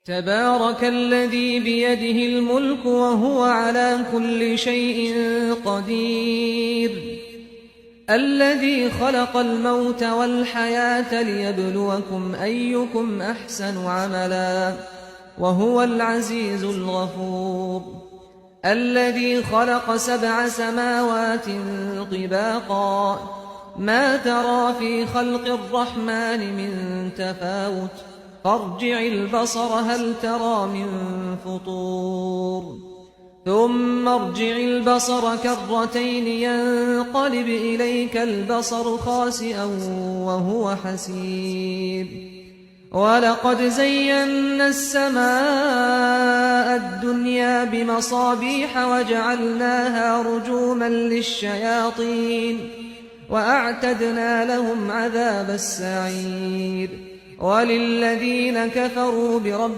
تبارك الذي بيده الملك وهو على كل شيء قدير الذي خلق الموت والحياة ليبلوكم أيكم أحسن عملا وهو العزيز الغفور الذي خلق 7 سماوات طباقا ما ترى في خلق الرحمن من تفاوت فارجع البصر هل ترى من فطور ثم ارجع البصر كرتين ينقلب إليك البصر خاسئا وهو حسير ولقد زينا السماء الدنيا بمصابيح وجعلناها رجوما للشياطين وأعتدنا لهم عذاب السعير وللذين كفروا بربهم